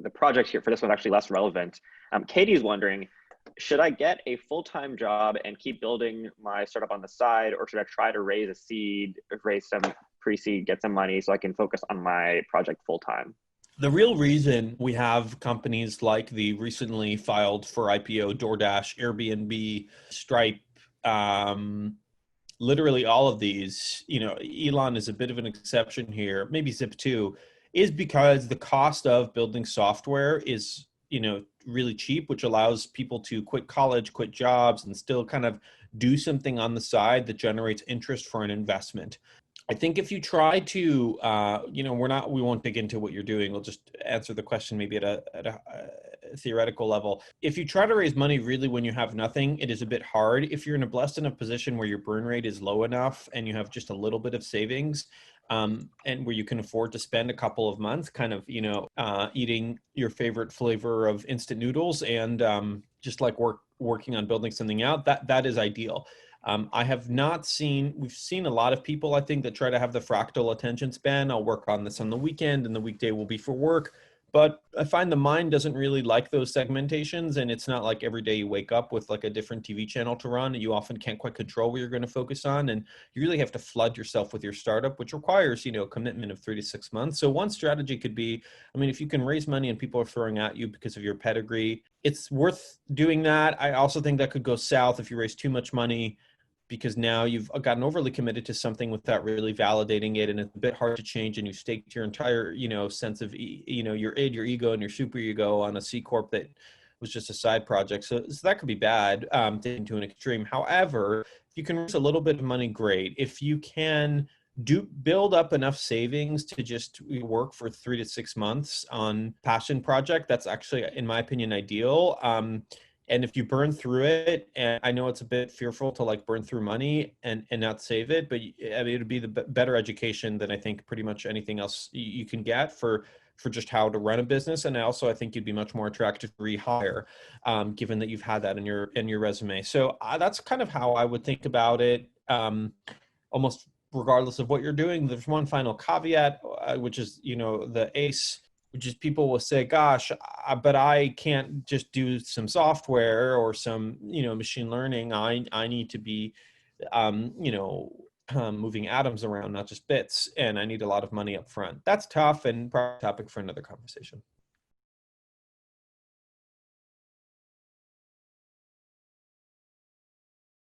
the project here for this one actually less relevant. Katie's wondering, should I get a full-time job and keep building my startup on the side, or should I try to raise a seed, raise some pre-seed, get some money so I can focus on my project full-time? The real reason we have companies like the recently filed for IPO DoorDash, Airbnb, Stripe, literally all of these, Elon is a bit of an exception here, maybe Zip too, is because the cost of building software is, really cheap, which allows people to quit college, quit jobs, and still kind of do something on the side that generates interest for an investment. I think if you try to, we won't dig into what you're doing. We'll just answer the question maybe at a theoretical level. If you try to raise money really when you have nothing, it is a bit hard. If you're in a blessed enough position where your burn rate is low enough and you have just a little bit of savings, and where you can afford to spend a couple of months kind of, eating your favorite flavor of instant noodles and just like working on building something out, that is ideal. We've seen a lot of people, I think, that try to have the fractal attention span. I'll work on this on the weekend and the weekday will be for work. But I find the mind doesn't really like those segmentations. And it's not like every day you wake up with like a different TV channel to run. You often can't quite control what you're going to focus on. And you really have to flood yourself with your startup, which requires, a commitment of 3 to 6 months. So one strategy could be, if you can raise money and people are throwing at you because of your pedigree, it's worth doing that. I also think that could go south if you raise too much money, because now you've gotten overly committed to something without really validating it. And it's a bit hard to change. And you staked your entire, sense of, your id, your ego, and your super ego on a C Corp that was just a side project. So that could be bad, taken to an extreme. However, if you can raise a little bit of money, great. If you can build up enough savings to just work for 3 to 6 months on passion project, that's actually, in my opinion, ideal. And if you burn through it, and I know it's a bit fearful to like burn through money and not save it, but it would be the better education than I think pretty much anything else you can get for just how to run a business. And I think you'd be much more attractive to rehire, given that you've had that in your resume. So that's kind of how I would think about it. Almost regardless of what you're doing. There's one final caveat, which is, the ACE, which is people will say, gosh, but I can't just do some software or some, machine learning. I need to be, moving atoms around, not just bits. And I need a lot of money up front. That's tough and probably a topic for another conversation.